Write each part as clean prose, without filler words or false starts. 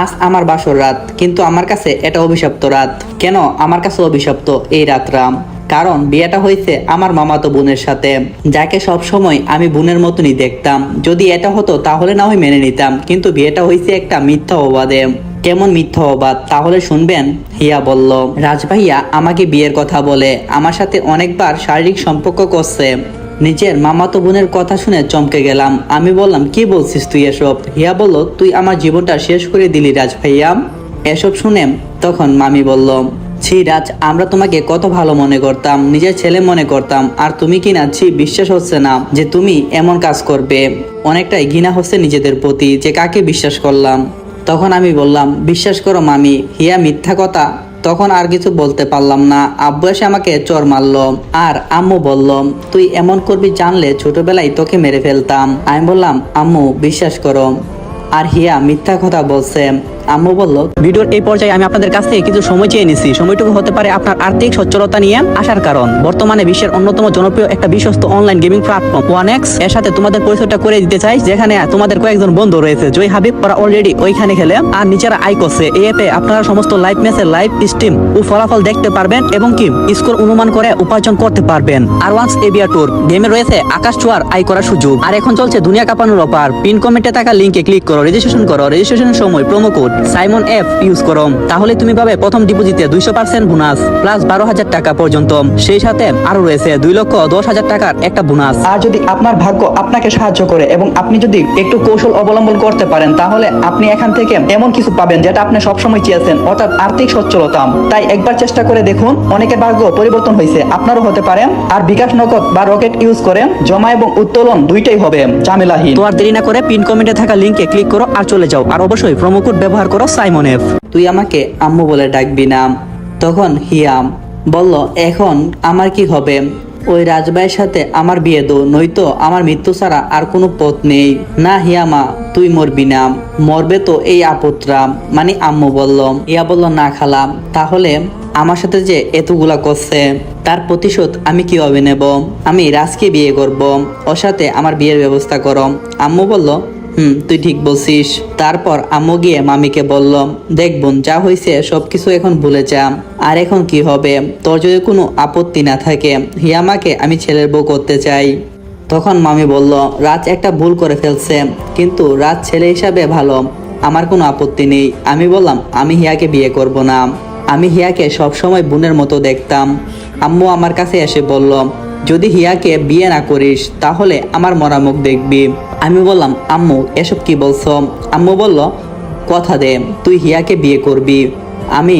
আজ আমার বাসর রাত, কিন্তু আমার কাছে এটা অভিশপ্ত রাত। কেন আমার কাছে অভিশপ্ত এই রাতটা? কারণ বিয়েটা হয়েছে আমার মামাতো বোনের সাথে, যাকে সব সময় আমি বোনের মতনই দেখতাম। যদি এটা হতো তাহলে না হয় মেনে নিতাম, কিন্তু বিয়েটা হয়েছে একটা মিথ্যা অবাদে। কেমন মিথ্যা অবাদ তাহলে শুনবেন। হিয়া বলল, রাজ ভাইয়া আমাকে বিয়ের কথা বলে, আমার সাথে অনেকবার শারীরিক সম্পর্ক করছে। নিজের মামাতো বোনের কথা শুনে চমকে গেলাম। আমি বললাম, কি বলছিস তুই এসব? হিয়া বলল, তুই আমার জীবনটা শেষ করে দিলি রাজ ভাইয়া। এসব শুনে তখন মামি বলল, ছি রাজ, আমরা তোমাকে কত ভালো মনে করতাম, নিজের ছেলে মনে করতাম, আর তুমি কি না, ছি, বিশ্বাস হচ্ছে না যে তুমি এমন কাজ করবে। অনেকটাই ঘৃণা হচ্ছে নিজেদের প্রতি যে কাকে বিশ্বাস করলাম। তখন আমি বললাম, বিশ্বাস করো মামি, হিয়া মিথ্যা কথা। তখন আর কিছু বলতে পারলাম না। আব্বু এসে আমাকে চর মারলো, আর আম্মু বলল, তুই এমন করবি জানলে ছোটবেলায় তোকে মেরে ফেলতাম। আমি বললাম, আম্মু বিশ্বাস করো। আর হিয়া মিথ্যা কথা বলছে। আম্মু বলল, ভিডিওর এই পর্যায়ে আমি আপনাদের কাছ থেকে কিছু সময় চেয়ে নিচ্ছি। সময়টুকু হতে পারে আপনার আর্থিক সচ্ছলতা নিয়ে আসার কারণ। বর্তমানে বিশ্বের অন্যতম জনপ্রিয় একটা বিশ্বস্ত অনলাইন গেমিং প্ল্যাটফর্ম ওয়ানএক্স এর সাথে তোমাদের পরিচয়টা করে দিতে চাই, যেখানে তোমাদের কয়েকজন বন্ধু রয়েছে। জয় হাবিব, ওরা অলরেডি ওইখানে খেলে আর নিজেরা আয় করছে। এই অ্যাপে আপনারা সমস্ত লাইভ ম্যাচের লাইভ স্ট্রিম ও ফলাফল দেখতে পারবেন এবং কি স্কোর অনুমান করে উপার্জন করতে পারবেন। আর ওয়ান্স এবিয়া ট্যুর গেমে রয়েছে আকাশ ছোঁয়ার আয় করার সুযোগ। আর এখন চলছে দুনিয়া কাঁপানোর অফার। পিন কমেন্টে থাকা লিঙ্কে ক্লিক করো, রেজিস্ট্রেশন করো। রেজিস্ট্রেশনের সময় promo code Simon F use করো, তাহলে তুমি পাবে প্রথম ডিপোজিটে 200% বোনাস প্লাস 12,000 টাকা পর্যন্ত। সেই সাথে আরো রয়েছে 2,10,000 টাকার একটা বোনাস। আর যদি আপনার ভাগ্য আপনাকে সাহায্য করে এবং আপনি যদি একটু কৌশল অবলম্বন করতে পারেন, তাহলে আপনি এখান থেকে এমন কিছু পাবেন যেটা আপনি সবসময় চেয়েছেন, অর্থাৎ আর্থিক সচ্ছলতা। তাই একবার চেষ্টা করে দেখুন, অনেকের ভাগ্য পরিবর্তন হয়েছে, আপনারও হতে পারে। আর বিকাশ নগদ বা রকেট ইউজ করে জমা এবং উত্তোলন দুইটাই হবে ঝামেলাহীন। তো আর দেরি না করে পিন কমেন্টে থাকা লিঙ্কে ক্লিক করো আর চলে যাও। আর অবশ্যই প্রোমো কোড ব্যবহার করো সাইমন এফ। তুই আমাকে আম্মু বলে ডাকবি না। তখন হিয়া বলল, এখন আমার কি হবে? ওই রাজভাইয়ের সাথে আমার বিয়ে দো, নয়তো আমার মৃত্যু ছাড়া আর কোনো পথ নেই। না হিয়ামা, তুই মরবি না, মরবে তো এই আপত্রা, মানে আম্মু বলল। হিয়া বলল, না খালা, তাহলে আমার সাথে যে এতগুলা করছে তার প্রতিশোধ আমি কিভাবে নেব? আমি রাজকে বিয়ে করব, ওর সাথে আমার বিয়ের ব্যবস্থা করো। আম্মু বলল, তুই ঠিক বলছিস। তারপর আম্মু গিয়ে মামিকে বলল, দেখ বোন, যা হয়েছে সবকিছু এখন ভুলে যা। আর এখন কি হবে? তোর যদি কোনো আপত্তি না থাকে, হিয়ামাকে আমি ছেলের বউ করতে চাই। তখন মামি বলল, রাজ একটা ভুল করে ফেলছে, কিন্তু রাজ ছেলে হিসাবে ভালো, আমার কোনো আপত্তি নেই। আমি বললাম, আমি হিয়াকে বিয়ে করব না, আমি হিয়াকে সবসময় বোনের মতো দেখতাম। আম্মু আমার কাছে এসে বলল, যদি হিয়াকে বিয়ে না করিস তাহলে আমার মরা মুখ দেখবি। আমি বললাম, আম্মু এসব কি বলছো? আম্মু বলল, কথা দে তুই হিয়াকে বিয়ে করবি। আমি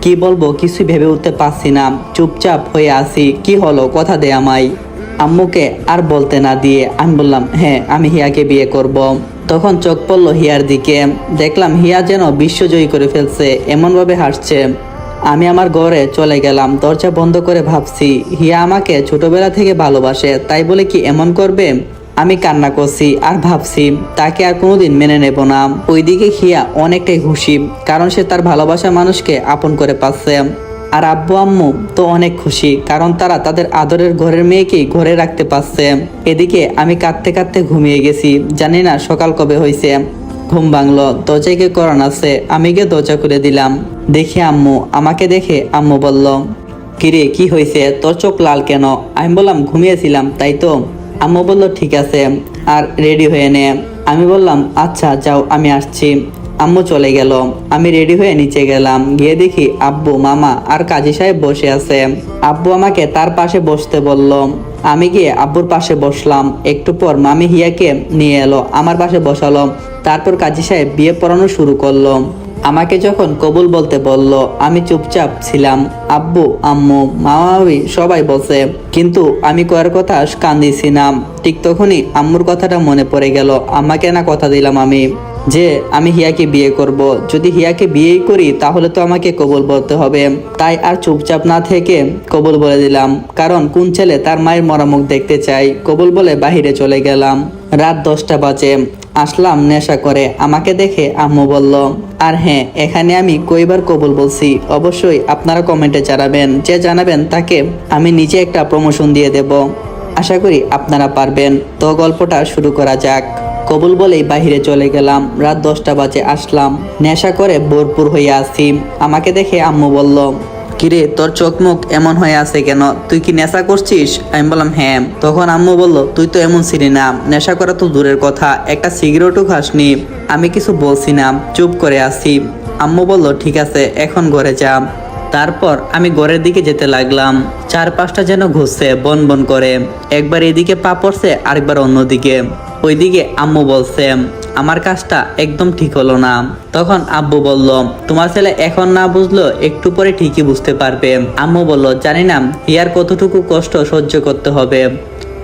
কি বলবো কিছুই ভেবে উঠতে পারছি না, চুপচাপ হয়ে আছি। কি হলো, কথা দে আমায়। আম্মুকে আর বলতে না দিয়ে আমি বললাম, হ্যাঁ আমি হিয়াকে বিয়ে করব। তখন চোখ পড়লো হিয়ার দিকে, দেখলাম হিয়া যেন বিশ্বজয়ী করে ফেলছে, এমনভাবে হাসছে। আমি আমার ঘরে চলে গেলাম, দরজা বন্ধ করে ভাবছি, হিয়া আমাকে ছোটবেলা থেকে ভালোবাসে, তাই বলে কি এমন করবে? আমি কান্না করছি আর ভাবছি তাকে আর কোনোদিন মেনে নেব না। ওইদিকে হিয়া অনেকটাই খুশি, কারণ সে তার ভালোবাসার মানুষকে আপন করে পাচ্ছে। আর আব্বু আম্মু তো অনেক খুশি, কারণ তারা তাদের আদরের ঘরের মেয়েকেই ঘরে রাখতে পারছে। এদিকে আমি কাঁদতে কাঁদতে ঘুমিয়ে গেছি, জানি না সকাল কবে হয়েছে। ঘুম ভাঙলো, দরজায় কে করান আছে, আমি গিয়ে দরজা খুলে দিলাম। দেখি আম্মু। আমাকে দেখে আম্মু বলল, কিরে কি হয়েছে, তোর চোখ লাল কেন? আমি বললাম, ঘুমিয়েছিলাম তাই তো। আম্মু বলল, ঠিক আছে, আর রেডি হয়ে নে। আমি বললাম, আচ্ছা যাও, আমি আসছি। আম্মু চলে গেল, আমি রেডি হয়ে নিচে গেলাম। গিয়ে দেখি আব্বু, মামা আর কাজী সাহেব বসে আছে। আব্বু আমাকে তার পাশে বসতে বলল। আমি গিয়ে আব্বুর পাশে বসলাম। একটু পর মামি হিয়াকে নিয়ে এলো, আমার পাশে বসালো। তারপর কাজী সাহেব বিয়ে পড়ানো শুরু করলো। আমাকে যখন কবুল বলতে বলল, আমি চুপচাপ ছিলাম। আব্বু আম্মু মামাবি সবাই বসে, কিন্তু আমি কয়ার কথা কান্দিছি না। ঠিক তখনই আম্মুর কথাটা মনে পড়ে গেল। আমাকে না কথা দিলাম আমি যে আমি হিয়াকে বিয়ে করব, যদি হিয়াকে বিয়েই করি তাহলে তো আমাকে কবুল বলতে হবে। তাই আর চুপচাপ না থেকে কবুল বলে দিলাম, কারণ কোন ছেলে তার মায়ের মরামুখ দেখতে চাই। কবুল বলে বাহিরে চলে গেলাম। রাত 10টা বাজে। আসলাম নেশা করে। আমাকে দেখে আম্মু বলল, আর হ্যাঁ, এখানে আমি কয়বার কবুল বলছি অবশ্যই আপনারা কমেন্টে জানাবেন। যে জানাবেন তাকে আমি নিজে একটা প্রমোশন দিয়ে দেব। আশা করি আপনারা পারবেন। তো গল্পটা শুরু করা যাক। কবুল বলেই বাহিরে চলে গেলাম। রাত 10টা বাজে আসলাম, নেশা করে ভরপুর হয়ে আছি। আমাকে দেখে আম্মু বলল, কিরে তোর চোখ মুখ এমন হয়ে আছে কেন, তুই কি নেশা করছিস? আমি বললাম হ্যাঁ। তখন আম্মু বলল, তুই তো এমন ছিলি না, নেশা করা তো দূরের কথা, একটা সিগারেটও খাসনি। আমি কিছু বলছি না, চুপ করে আছি। আম্মু বলল, ঠিক আছে এখন ঘরে যা। তারপর আমি ঘরের দিকে যেতে লাগলাম। চারপাশটা যেন ঘুরছে বন বন করে, একবার এদিকে পা পড়ছে আরেকবার অন্যদিকে। ওইদিকে আম্মু বলছে, আমার কাজটা একদম ঠিক হলো না। তখন আব্বু বলল, তোমার ছেলে এখন না বুঝলো একটু পরে ঠিকই বুঝতে পারবে। আম্মু বলল, জানি না হিয়ার কতটুকু কষ্ট সহ্য করতে হবে।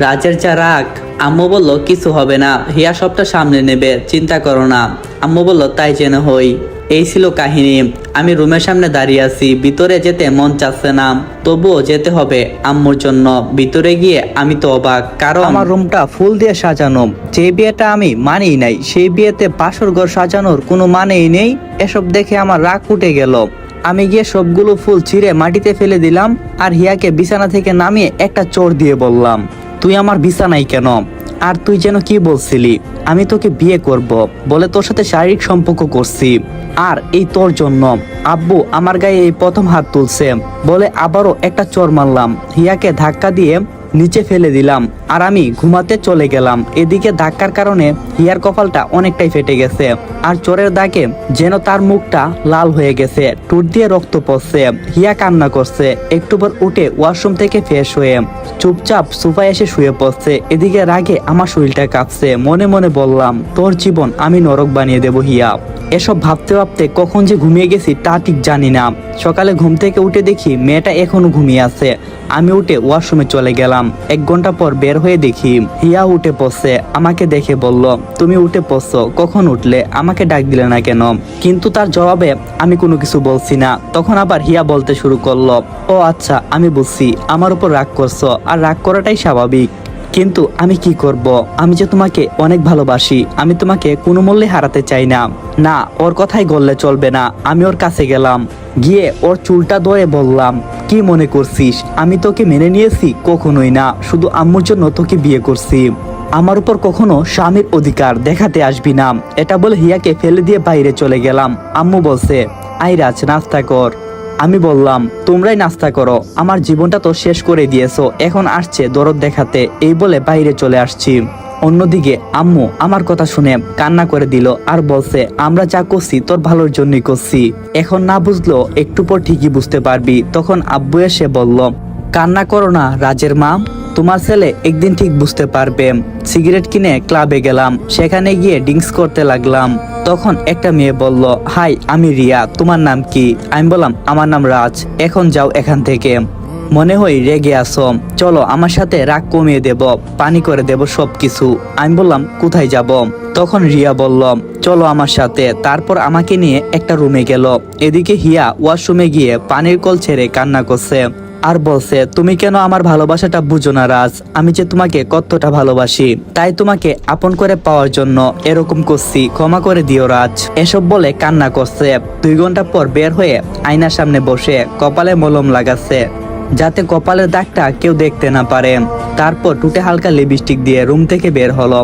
রাজের যা রাগ। আম্মু বলল, কিছু হবে না, হিয়া সবটা সামনে নেবে, চিন্তা করো না। আম্মু বলল, তাই যেন হই। এই ছিল কাহিনী। আমি রুমের সামনে দাঁড়িয়ে আছি, ভিতরে যেতে মন চাচ্ছে না, তবুও যেতে হবে আম্মুর জন্য। ভিতরে গিয়ে আমি তো অবাক, কারণ আমার রুমটা ফুল দিয়ে সাজানো। যে বিয়েটা আমি মানেই নাই, সেই বিয়েতে বাসর ঘর সাজানোর কোনো মানেই নেই। এসব দেখে আমার রাগ উঠে গেল। আমি গিয়ে সবগুলো ফুল ছিঁড়ে মাটিতে ফেলে দিলাম, আর হিয়াকে বিছানা থেকে নামিয়ে একটা চোর দিয়ে বললাম, তুই আমার বিছানায় কেন? আর তুই যেন কি বলছিলি, আমি তোকে বিয়ে করব বলে তোর সাথে শারীরিক সম্পর্ক করছি, আর এই তোর জন্য আব্বু আমার গায়ে এই প্রথম হাত তুলছে বলে আবারও একটা চোর মারলাম। হিয়াকে ধাক্কা দিয়ে নিচে ফেলে দিলাম, আর আমি ঘুমাতে চলে গেলাম। এদিকে ধাক্কার কারণে হিয়ার কপালটা অনেকটাই ফেটে গেছে, আর চোরের দাগে যেন তার মুখটা লাল হয়ে গেছে, টুট দিয়ে রক্ত পড়ছে। হিয়া কান্না করছে। একটু পর উঠে ওয়াশরুম থেকে ফ্রেশ হয়ে চুপচাপ সোফায় এসে শুয়ে পড়ছে। এদিকে রাগে আমার শরীরটা কাঁপছে। মনে মনে বললাম, তোর জীবন আমি নরক বানিয়ে দেব হিয়া। এসব ভাবতে ভাবতে কখন যে ঘুমিয়ে গেছি তা ঠিক জানি না। সকালে ঘুম থেকে উঠে দেখি মেয়েটা এখনো ঘুমিয়ে আছে। আমি উঠে ওয়াশরুমে চলে গেলাম। 1 ঘন্টা পর বের হয়ে দেখি হিয়া উঠে পড়ছে। আমাকে দেখে বলল, তুমি উঠে পড়ছো, কখন উঠলে, আমাকে ডাক দিলে না কেন? কিন্তু তার জবাবে আমি কোনো কিছু বলছি না। তখন আবার হিয়া বলতে শুরু করলো, ও আচ্ছা আমি বুঝছি, আমার উপর রাগ করছো, আর রাগ করাটাই স্বাভাবিক। কিন্তু আমি কি করব? আমি যে তোমাকে অনেক ভালোবাসি, আমি তোমাকে কোনো মূল্যে হারাতে চাই না। না, ওর কথাই গললে চলবে না। আমি ওর কাছে গেলাম, গিয়ে ওর চুলটা ধরে বললাম, কি মনে করছিস আমি তোকে মেনে নিয়েছি? কখনোই না, শুধু আম্মুর জন্য তোকে বিয়ে করছি। আমার উপর কখনো স্বামীর অধিকার দেখাতে আসবি না। এটা বলে হিয়াকে ফেলে দিয়ে বাইরে চলে গেলাম। আম্মু বলছে, আই রাজ, নাস্তা কর। আমি বললাম, তোমরাই নাস্তা করো, আমার জীবনটা তো শেষ করে দিয়েছো, এখন আসছে দরদ দেখাতে। এই বলে বাইরে চলে আসছি। অন্যদিকে আম্মু আমার কথা শুনে কান্না করে দিল, আর বলছে, আমরা যা করছি তোর ভালোর জন্যই করছি, এখন না বুঝলো একটু পর ঠিকই বুঝতে পারবি। তখন আব্বু এসে বলল, কান্না করো না রাজের মা, তোমার ছেলে একদিন ঠিক বুঝতে পারবে। সিগারেট কিনে ক্লাবে গেলাম, সেখানে গিয়ে ড্রিঙ্কস করতে লাগলাম। তখন একটা মেয়ে বলল, হাই আমি রিয়া, তোমার নাম কি? আমি বললাম, আমার নাম রাজ। এখন যাও এখান থেকে, মনে হয় রেগে আসো, চলো আমার সাথে রাগ কমিয়ে দেব, পানি করে দেব সবকিছু। আমি বললাম, কোথায় যাব? তখন রিয়া বলল, চলো আমার সাথে। তারপর আমাকে নিয়ে একটা রুমে গেল। এদিকে হিয়া ওয়াশরুমে গিয়ে পানির কল ছেড়ে কান্না করছে, আর বলছে, তুমি কেন আমার ভালোবাসাটা বুঝো না রাজ? আমি যে তোমাকে কতটা ভালোবাসি, তাই তোমাকে আপন করে পাওয়ার জন্য এরকম করছি, ক্ষমা করে দিও রাজ। এসব বলে কান্না করছে। 2 ঘন্টা পর বের হয়ে আয়নার সামনে বসে কপালে মলম লাগাচ্ছে, যাতে কপালের দাগটা কেউ দেখতে না পারে। তারপর টুটে হালকা লিপস্টিক দিয়ে রুম থেকে বের হলো।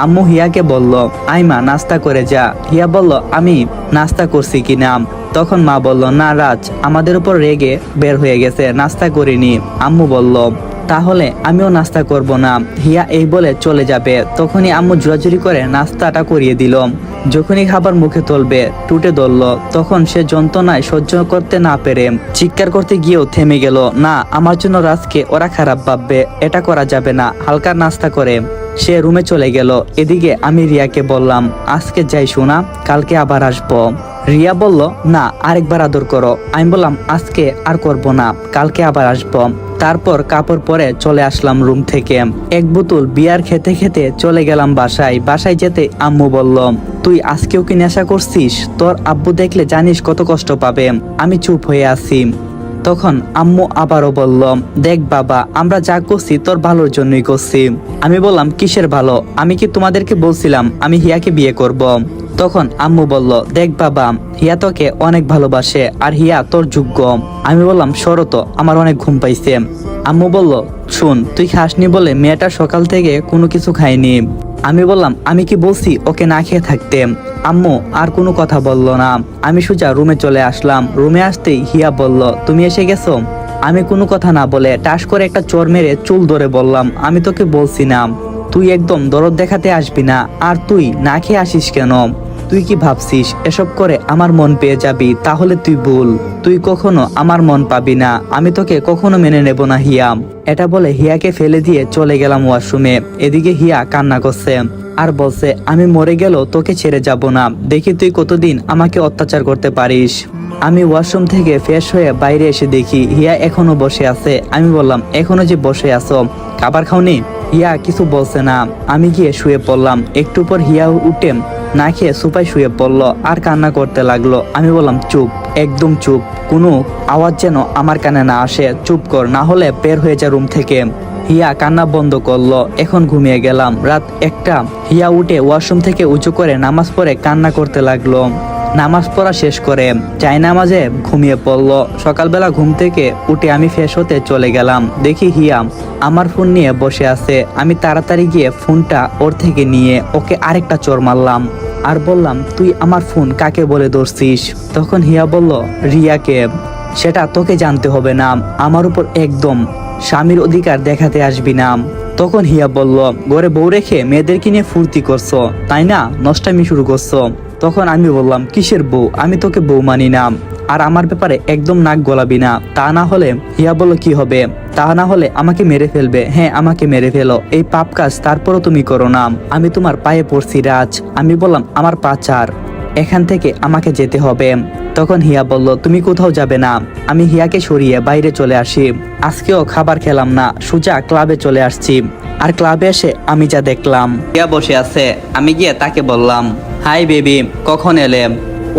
আম্মু হিয়াকে বলল, আইমা নাস্তা করে যা। হিয়া বলল, আমি নাস্তা করছি কিনা। তখন মা বলল, না রাজ আমাদের উপর রেগে বের হয়ে গেছে, নাস্তা করিনি। আম্মু বলল, তাহলে আমিও নাস্তা করব না। হিয়া এই বলে চলে যাবে। তখনই আম্মু জোরাজুরি করে নাস্তাটা করিয়ে দিল। যখনই খাবার মুখে তুলবে টুটে ধরল। তখন সে যন্ত্রণায় সহ্য করতে না পেরে চিৎকার করতে গিয়েও থেমে গেল। না, আমার জন্য রাজকে ওরা খারাপ ভাববে, এটা করা যাবে না। হালকা নাস্তা করে সে রুমে চলে গেল। এদিকে আমি রিয়াকে বললাম, আজকে যাই শোনা, কালকে আবার আসবো। রিয়া বলল, না আরেকবার আদর করো। আমি বললাম, আজকে আর করব না, কালকে আবার আসবো। তারপর কাপড় পরে চলে আসলাম রুম থেকে। 1 বোতল বিয়ার খেতে খেতে চলে গেলাম বাসায়। বাসায় যেতে আম্মু বলল, তুই আজকেও কি নেশা করছিস? তোর আব্বু দেখলে জানিস কত কষ্ট পাবে। আমি চুপ হয়ে আছি। তখন আম্মু আবারও বলল, দেখ বাবা, আমরা যা করছি তোর ভালোর জন্যই করছি। আমি বললাম, কিসের ভালো? আমি কি তোমাদেরকে বলছিলাম আমি হিয়াকে বিয়ে করব? তখন আম্মু বলল, দেখ বাবা, হিয়া তোকে অনেক ভালোবাসে, আর হিয়া তোর যোগ্য। আমি বললাম, সরো তো, আমার অনেক ঘুম পাইছে। আম্মু বলল, শুন, তুই খাসনি বলে মেয়েটা সকাল থেকে কোনো কিছু খায়নি। আমি বললাম আমি কি বলছি ওকে না খেয়ে থাকতে। আম্মু আর কোনো কথা বলল না। আমি সোজা রুমে চলে আসলাম। রুমে আসতেই হিয়া বলল, তুমি এসে গেছো? আমি কোনো কথা না বলে টাস করে একটা চোর মেরে চুল ধরে বললাম, আমি তোকে বলছি না তুই একদম দরদ দেখাতে আসবি না, আর তুই না খেয়ে আসিস কেন? তুই কি ভাবছিস এসব করে আমার মন পেয়ে যাবি? তাহলে তুই ভুল, তুই কখনো আমার মন পাবি না, আমি তোকে কখনো মেনে নেব না হিয়া। এটা বলে হিয়াকে ফেলে দিয়ে চলে গেলাম ওয়াশরুমে। এদিকে হিয়া কান্না করছে আর বলছে, আমি মরে গেল তোকে ছেড়ে যাব না, দেখি তুই কতদিন আমাকে অত্যাচার করতে পারিস। আমি ওয়াশরুম থেকে ফ্রেশ হয়ে বাইরে এসে দেখি হিয়া এখনো বসে আছে। আমি বললাম, এখনো যে বসে আছো, খাবার খাওনি? হিয়া কিছু বলছে না। আমি গিয়ে শুয়ে পড়লাম। একটু পর হিয়া উঠে না খেয়ে সোফায় শুয়ে পড়লো আর কান্না করতে লাগলো। আমি বললাম, চুপ, একদম চুপ, কোনো আওয়াজ যেন আমার কানে না আসে, চুপ কর, না হলে বের হয়ে যা রুম থেকে। হিয়া কান্না বন্ধ করলো। এখন ঘুমিয়ে গেলাম। রাত 1টা। হিয়া উঠে ওয়াশরুম থেকে উঁচু করে নামাজ পড়ে কান্না করতে লাগলো। নামাজ পড়া শেষ করে নামাজে ঘুমিয়ে পড়লো। সকালবেলা ঘুম থেকে উঠে আমি ফ্রেশ হতে চলে গেলাম। দেখি হিয়া আমার ফোন নিয়ে বসে আছে। আমি তাড়াতাড়ি গিয়ে ফোনটা ওর থেকে নিয়ে ওকে আরেকটা চোর মারলাম আর বললাম, তুই আমার ফোন কাকে বলে ধরছিস? তখন হিয়া বলল, রিয়াকে। সেটা তোকে জানতে হবে না, আমার উপর একদম স্বামীর অধিকার দেখাতে আসবি না। তখন হিয়া বলল, ঘরে বউ রেখে মেয়েদেরকে নিয়ে ফুর্তি করছো তাই না, নষ্টামি শুরু করছো। তখন আমি বললাম, কিসের বউ? আমি তোকে বউ মানি না, আর আমার ব্যাপারে একদম নাক গলাবি না, তা না হলে। হিয়া বলল, কি হবে? তা না হলে আমাকে মেরে ফেলবে। হ্যাঁ, আমাকে মেরে ফেলো, এই পাপ কাজ তারপরও তুমি করো না। আমি তোমার পায়ে পড়ছি রাজ। আমি বললাম, আমার পা ছাড়, এখান থেকে আমাকে যেতে হবে। তখন হিয়া বলল, তুমি কোথাও যাবে না। আমি হিয়াকে সরিয়ে বাইরে চলে আসি। আজকেও খাবার খেলাম না, সোজা ক্লাবে চলে আসছি। আর ক্লাবে এসে আমি যা দেখলাম, রিয়া বসে আছে। আমি গিয়ে তাকে বললাম, হাই বেবি, কখন এলে?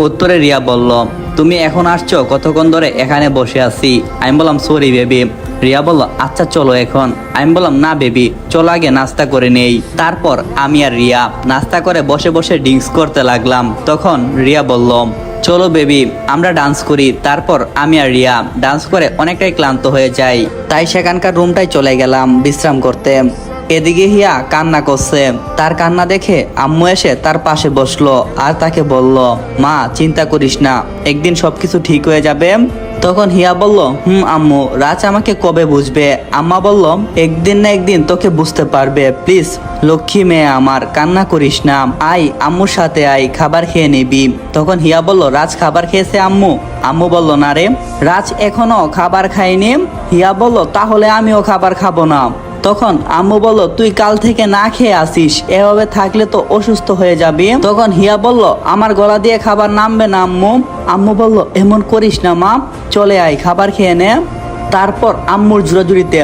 উত্তরে রিয়া বলল, তুমি এখন আসছো? কতক্ষণ ধরে এখানে বসে আছি। আমি বললাম, সরি বেবি। রিয়া বলল, আচ্ছা চলো এখন। আমি বললাম, না বেবি, চলো আগে নাস্তা করে নেই। তারপর আমি আর রিয়া নাস্তা করে বসে বসে ড্রিঙ্কস করতে লাগলাম। তখন রিয়া বলল, চলো বেবি, আমরা ডান্স করি। তারপর আমি আর রিয়া ডান্স করে অনেকটাই ক্লান্ত হয়ে যাই, তাই সেখানকার রুমটাই চলে গেলাম বিশ্রাম করতে। এদিকে হিয়া কান্না করছে। তার কান্না দেখে আম্মু এসে তার পাশে বসলো আর তাকে বলল, মা চিন্তা করিস না, একদিন সবকিছু ঠিক হয়ে যাবে। তখন হিয়া বলল, আম্মু, রাজ আমাকে কবে বুঝবে? আম্মা বলল, একদিন না একদিন তোকে বুঝতে পারবে, প্লিজ লক্ষ্মী মেয়ে আমার, কান্না করিস না, আই আম্মুর সাথে আই, খাবার খেয়ে নিবি। তখন হিয়া বলল, রাজ খাবার খেয়েছে আম্মু? আম্মু বলল, না রে, রাজ এখনো খাবার খায়নি। হিয়া বলল, তাহলে আমিও খাবার খাবো না। তখন আম্মু বলল, তুই কাল থেকে না খেয়ে আসিস, এভাবে থাকলে তো অসুস্থ হয়ে যাবি। তখন হিয়া বলল, আমার গলা দিয়ে খাবার নামবে না আম্মু। আম্মু বলল, এমন করিস না মা, চলে আয় খাবার খেয়ে নে। তারপর আম্মুর জোরাজুরিতে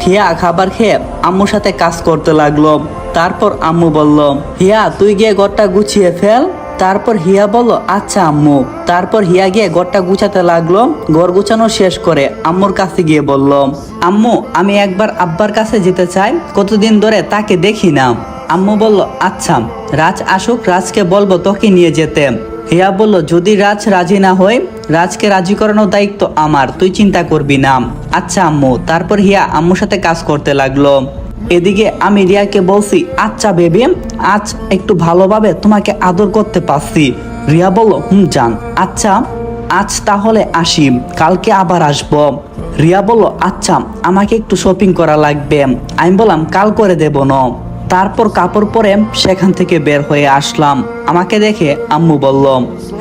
হিয়া খাবার খেয়ে আম্মুর সাথে কাজ করতে লাগলো। তারপর আম্মু বলল, হিয়া তুই গিয়ে ঘরটা গুছিয়ে ফেল। তারপর হিয়া বলল, আচ্ছা আম্মু। তারপর হিয়া গিয়ে ঘরটা গুছাতে লাগলো। ঘর গুছানো শেষ করে আম্মুর কাছে গিয়ে বলল, আম্মু আমি একবার আব্বার কাছে যেতে চাই, কতদিন ধরে তাকে দেখি না। আম্মু বলল, আচ্ছা রাজ আসুক, রাজকে বলবো তোকে নিয়ে যেতে। হিয়া বলল, যদি রাজ রাজি না হয়, রাজকে রাজি করানোর দায়িত্ব আমার, তুই চিন্তা করবি না। আচ্ছা আম্মু। তারপর হিয়া আম্মুর সাথে কাজ করতে লাগলো। এদিকে আমি রিয়াকে বলছি, আচ্ছা বেবি, আজ একটু ভালোভাবে তোমাকে আদর করতে পারছি। রিয়া বলল, জান, আচ্ছা আজ তাহলে আসি, কালকে আবার আসবো। রিয়া বলল, আচ্ছা আমাকে একটু শপিং করা লাগবে। আমি বললাম, কাল করে দেব না। তারপর কাপড় পরে সেখান থেকে বের হয়ে আসলাম। আমাকে দেখে আম্মু বলল,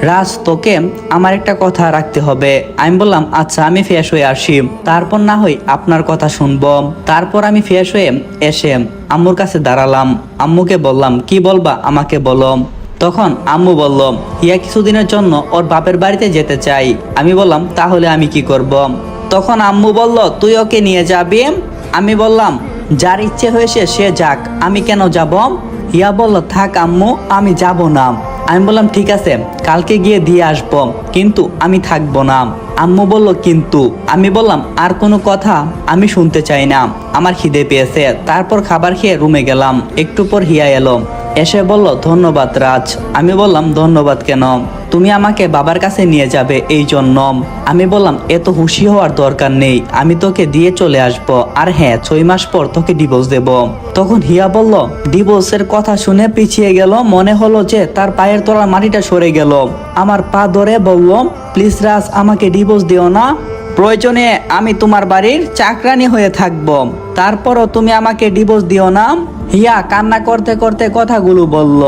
রাজ তোকে আমার একটা কথা রাখতে হবে। আমি বললাম, আচ্ছা আমি ফ্রেশ হয়ে আসি, তারপর না হয় আপনার কথা শুনবো। তারপর আমি ফ্রেশ হয়ে এসে আম্মুর কাছে দাঁড়ালাম। আম্মুকে বললাম, কি বলবা আমাকে বলো। তখন আম্মু বলল, হিয়া কিছুদিনের জন্য ওর বাপের বাড়িতে যেতে চাই। আমি বললাম, তাহলে আমি কি করব। তখন আম্মু বলল, তুই ওকে নিয়ে যাবি। আমি বললাম, যার ইচ্ছে হয়েছে সে যাক, আমি কেন যাব। হিয়া বলল, থাক আম্মু, আমি যাব না। আমি বললাম, ঠিক আছে, কালকে গিয়ে দিয়ে আসবো, কিন্তু আমি থাকবো না। আম্মু বলল, কিন্তু। আমি বললাম, আর কোনো কথা আমি শুনতে চাই না, আমার খিদে পেয়েছে। তারপর খাবার খেয়ে রুমে গেলাম। একটু পর হিয়া এলো, এসে বলল, ধন্যবাদ রাজ। আমি বললাম, ধন্যবাদ কেন, তুমি আমাকে বাবার কাছে নিয়ে যাবে এই জন্য। আমি বললাম এত খুশি হওয়ার দরকার নেই, আমি তোকে দিয়ে চলে আসব, আর হ্যাঁ 6 মাস পর তোকে ডিভোর্স দেব। তখন হিয়া বলল ডিভোর্সের কথা শুনে পিছিয়ে গেল, মনে হলো যে তার পায়ের তলার মাটিটা সরে গেল। আমার পা ধরে বলল প্লিজ রাজ আমাকে ডিভোর্স দিও না, প্রয়োজনে আমি তোমার বাড়ির চাকরানি হয়ে থাকব, তারপরও তুমি আমাকে ডিভোর্স দিও না। হিয়া কান্না করতে করতে কথাগুলো বলল।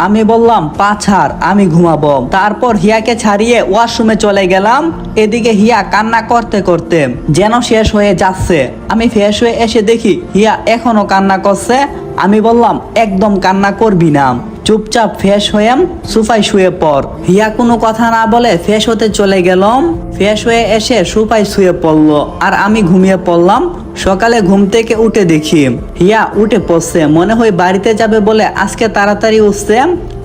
আমি বললাম পা ছাড়, আমি ঘুমাবো। তারপর হিয়াকে ছাড়িয়ে ওয়াশরুমে চলে গেলাম। এদিকে হিয়া কান্না করতে করতে যেন শেষ হয়ে যাচ্ছে। আমি ফ্রেশ হয়ে এসে দেখি হিয়া এখনো কান্না করছে। আমি বললাম একদম কান্না করবি না, চুপচাপ ফ্রেশ হয়ে সোফায় শুয়ে পড়। হিয়া কোনো কথা না বলে ফ্রেশ হতে চলে গেলাম। ফ্রেশ হয়ে এসে সোফায় শুয়ে পড়লো আর আমি ঘুমিয়ে পড়লাম। সকালে ঘুম থেকে উঠে দেখি হিয়া উঠে পড়ছে, মনে হয় বাড়িতে যাবে বলে আজকে তাড়াতাড়ি উঠছে।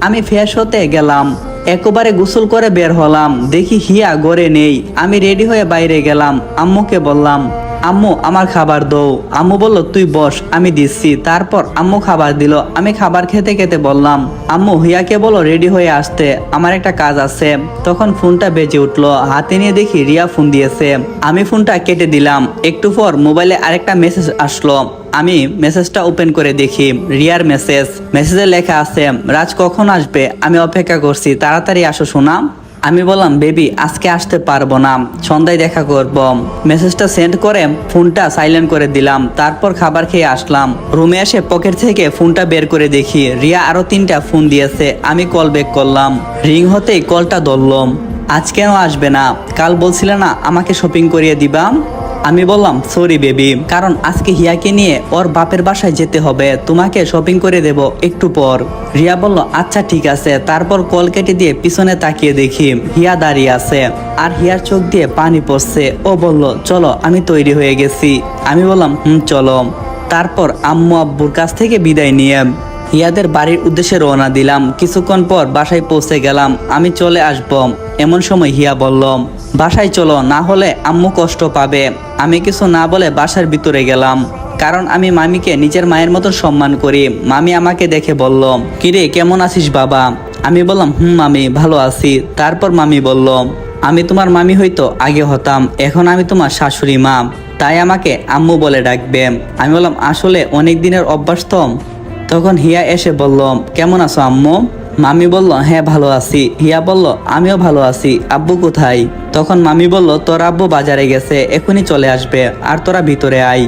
আমি ফ্রেশ হতে গেলাম, একেবারে গোসল করে বের হলাম, দেখি হিয়া ঘরে নেই। আমি রেডি হয়ে বাইরে গেলাম, আম্মুকে বললাম আম্মু আমার খাবার দাও। আম্মু বলল তুই বস, আমি দিচ্ছি। তারপর আম্মু খাবার দিল, আমি খাবার খেতে খেতে বললাম আম্মু হিয়াকে বলো রেডি হয়ে আসতে, আমার একটা কাজ আছে। তখন ফোনটা বেজে উঠলো, হাতে নিয়ে দেখি রিয়া ফোন দিয়েছে। আমি ফোনটা কেটে দিলাম। একটু পর মোবাইলে আরেকটা মেসেজ আসলো। আমি মেসেজটা ওপেন করে দেখি রিয়ার মেসেজ। মেসেজে লেখা আছে রাজ কখন আসবে, আমি অপেক্ষা করছি, তাড়াতাড়ি আসো শোনা। আমি বললাম বেবি আজকে আসতে পারবো না, সন্ধ্যায় দেখা করব। মেসেজটা সেন্ড করে ফোনটা সাইলেন্ট করে দিলাম। তারপর খাবার খেয়ে আসলাম। রুমে এসে পকেট থেকে ফোনটা বের করে দেখি রিয়া আরো 3টা ফোন দিয়েছে। আমি কল ব্যাক করলাম, রিং হতেই কলটা ধরলাম। আজ কেন আসবে না, কাল বলছিলে না আমাকে শপিং করিয়ে দিবা। আমি বললাম সরি বেবি, কারণ আজকে হিয়াকে নিয়ে ওর বাপের বাসায় যেতে হবে, তোমাকে শপিং করে দেব একটু পর। রিয়া বলল আচ্ছা ঠিক আছে। তারপর কল কেটে দিয়ে পিছনে তাকিয়ে দেখি হিয়া দাঁড়িয়ে আছে আর হিয়ার চোখ দিয়ে পানি পড়ছে। ও বলল চলো আমি তৈরি হয়ে গেছি। আমি বললাম চলো। তারপর আম্মু আব্বুর কাছ থেকে বিদায় নিয়ে হিয়াদের বাড়ির উদ্দেশ্যে রওনা দিলাম। কিছুক্ষণ পর বাসায় পৌঁছে গেলাম, আমি চলে আসব। এমন সময় হিয়া বলল বাসায় চলো, না হলে আম্মু কষ্ট পাবে। আমি কিছু না বলে বাসার ভিতরে গেলাম, কারণ আমি মামিকে নিজের মায়ের মতো সম্মান করি। মামি আমাকে দেখে বলল কিরে কেমন আছিস বাবা। আমি বললাম মামি ভালো আছি। তারপর মামি বলল আমি তোমার মামি হয়তো আগে হতাম, এখন আমি তোমার শাশুড়ি মা, তাই আমাকে আম্মু বলে ডাকবে। আমি বললাম আসলে অনেক দিনের অভ্যাস তো। তখন হিয়া এসে বলল কেমন আছো আম্মু। মামি বলল হ্যাঁ ভালো আছি। হিয়া বলল আমিও ভালো আছি, আব্বু কোথায়। তখন মামি বলল তোর আব্বু বাজারে গেছে, এখনই চলে আসবে, আর তোরা ভিতরে আয়।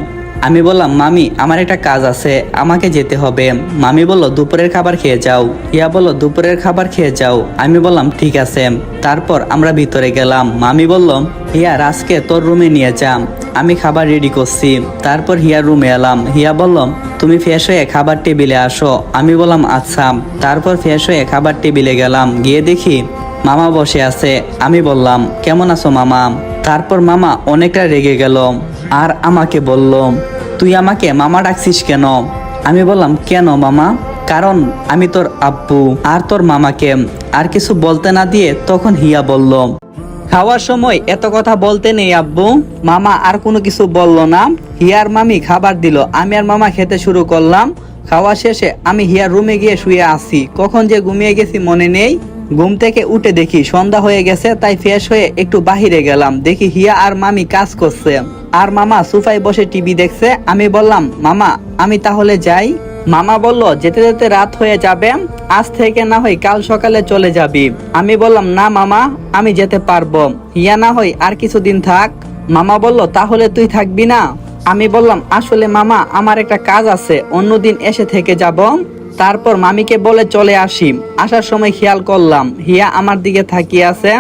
আমি বললাম মামি আমার একটা কাজ আছে, আমাকে যেতে হবে। মামি বলল দুপুরের খাবার খেয়ে যাও। হিয়া বলল দুপুরের খাবার খেয়ে যাও। আমি বললাম ঠিক আছে। তারপর আমরা ভিতরে গেলাম। মামি বলল হিয়া রাজকে তোর রুমে নিয়ে যা, আমি খাবার রেডি করছি। তারপর হিয়ার রুমে এলাম। হিয়া বলল তুমি ফ্রেশ হয়ে খাবার টেবিলে আসো। আমি বললাম আচ্ছা। তারপর ফ্রেশ হয়ে খাবার টেবিলে গেলাম, গিয়ে দেখি মামা বসে আছে। আমি বললাম কেমন আছো মামা। তারপর মামা অনেকটা রেগে গেল আর আমাকে বলল তুই আমাকে মামা ডাকছিস কেন। আমি বললাম কেন মামা, কারণ আমি তোর আব্বু আর তোর মামাকে। আর কিছু বলতে না দিয়ে তখন হিয়া বলল খাওয়ার সময় এত কথা বলতে নেই আব্বু। মামা আর কোনো কিছু বলল না। হিয়ার মামি খাবার দিল, আমি আর মামা খেতে শুরু করলাম। খাওয়া শেষে আমি হিয়ার রুমে গিয়ে শুয়ে আসি, কখন যে ঘুমিয়ে গেছি মনে নেই। ঘুম থেকে উঠে দেখি সন্ধ্যা হয়ে গেছে, তাই ফ্রেশ হয়ে একটু বাহিরে গেলাম। দেখি হিয়া আর মামি কাজ করছে আর মামা সোফায় বসে টিভি দেখছে। আমি বললাম মামা আমি তাহলে যাই। মামা বলল যেতে যেতে রাত হয়ে যাবে, আজ থেকে না হয় কাল সকালে চলে যাবি। আমি বললাম না মামা আমি যেতে পারবো, হিয়া না হয় আর কিছুদিন থাক। মামা বলল তাহলে তুই থাকবি না। আমি বললাম আসলে মামা আমার একটা কাজ আছে, অন্যদিন এসে থেকে যাব। তারপর মামিকে বলে চলে আসি। আসার সময় খেয়াল করলাম হিয়া আমার দিকে তাকিয়ে আছে,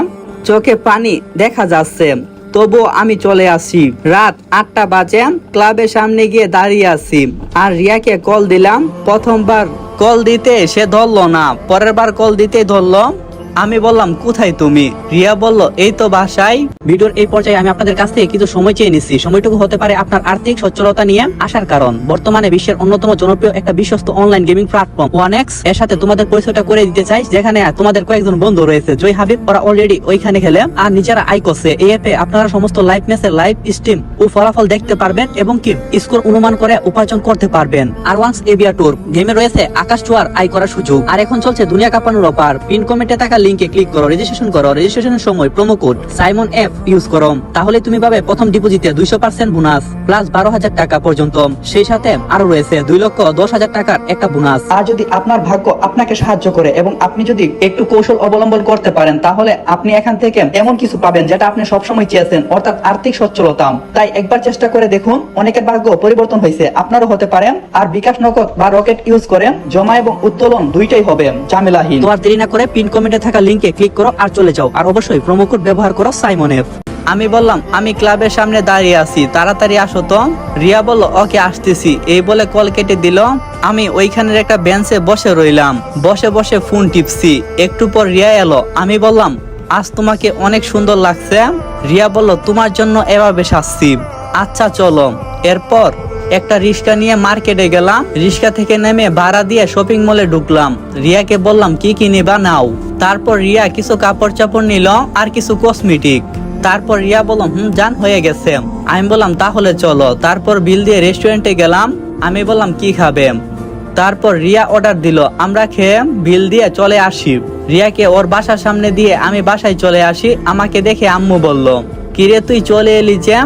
চোখে পানি দেখা যাচ্ছে। তবুও আমি চলে আসি। রাত 8টা বাজে, ক্লাবের সামনে গিয়ে দাঁড়িয়ে আছি আর রিয়াকে কল দিলাম। প্রথমবার কল দিতে সে ধরলো না, পরের বার কল দিতে ধরলো। আমি বললাম কোথায় তুমি। রিয়া বলল এই তো বাসায়। ভিডিওর এই পর্যায়ে আমি আপনাদের কাছ থেকে কিছু সময় চেয়ে নিচ্ছি। সময়টুকু হতে পারে আপনার আর্থিক সচ্ছলতা নিয়ে আসার কারণ। বর্তমানে বিশ্বের অন্যতম জনপ্রিয় একটা বিশ্বস্ত অনলাইন গেমিং প্ল্যাটফর্ম ওয়ানএক্স এর সাথে তোমাদের পরিচয়টা করে দিতে চাই, যেখানে তোমাদের কয়েকজন বন্ধু রয়েছে জয় হাবিব, ওরা অলরেডি ওইখানে খেলে আর নিজেরা আয় করছে। এই অ্যাপে আপনারা সমস্ত লাইভ ম্যাচের লাইভ স্ট্রিম ও ফলাফল দেখতে পারবেন এবং কি স্কোর অনুমান করে উপার্জন করতে পারবেন। আর ওয়ান্স এভিয়া ট্যুর গেমে রয়েছে আকাশ ছোঁয়ার আয় করার সুযোগ। আর এখন চলছে দুনিয়া কাঁপানোর অফার। পিন কমেন্টে থাকা লিংকে ক্লিক করো, রেজিস্ট্রেশন করো। রেজিস্ট্রেশনের সময় promo code Simon F use করো, তাহলে তুমি পাবে প্রথম ডিপোজিটে 200% বোনাস প্লাস 12,000 টাকা পর্যন্ত। সেই সাথে আরো রয়েছে 2,10,000 টাকার একটা বোনাস। আর যদি আপনার ভাগ্য আপনাকে সাহায্য করে এবং আপনি যদি একটু কৌশল অবলম্বন করতে পারেন, তাহলে আপনি এখান থেকে এমন কিছু পাবেন যেটা আপনি সবসময় চেয়েছেন, অর্থাৎ আর্থিক সচ্ছলতা। তাই একবার চেষ্টা করে দেখুন, অনেকের ভাগ্য পরিবর্তন হয়েছে, আপনারও হতে পারে। আর বিকাশ নগদ বা রকেট ইউজ করে জমা এবং উত্তোলন দুইটাই হবে ঝামেলাহীন। তো আর দেরি না করে পিন কমেন্টে থাকা লিংকে ক্লিক করো আর চলে যাও। আর অবশ্যই প্রোমো কোড ব্যবহার করো সাইমন এফ। আমি বললাম আমি ক্লাবের সামনে দাঁড়িয়ে আছি, তাড়াতাড়ি আসো তো। রিয়া বলল ওকে আসতেছি, এই বলে কল কেটে দিল। আমি ওইখানের একটা বেঞ্চে বসে রইলাম, বসে বসে ফোন টিপছি। একটু পর রিয়া এলো। আমি বললাম আজ তোমাকে অনেক সুন্দর লাগছে। রিয়া বলল তোমার জন্য এভাবে সাজছি। আচ্ছা চলো। এরপর একটা রিক্সা নিয়ে মার্কেটে গেলাম, রিক্সা থেকে নেমে ভাড়া দিয়ে শপিং মলে ঢুকলাম। রিয়াকে বললাম কি কি নিবা নাও। তারপর রিয়া কিছু কাপড় চাপড় নিল আর কিছু কসমেটিক। তারপর রিয়া বললাম জান হয়ে গেছে। আমি বললাম তাহলে চলো। তারপর বিল দিয়ে রেস্টুরেন্টে গেলাম। আমি বললাম কি খাবে। তারপর রিয়া অর্ডার দিল, আমরা খেয়ে বিল দিয়ে চলে আসি। রিয়াকে ওর বাসার সামনে দিয়ে আমি বাসায় চলে আসি। আমাকে দেখে আম্মু বলল কিরে তুই চলে এলি যে,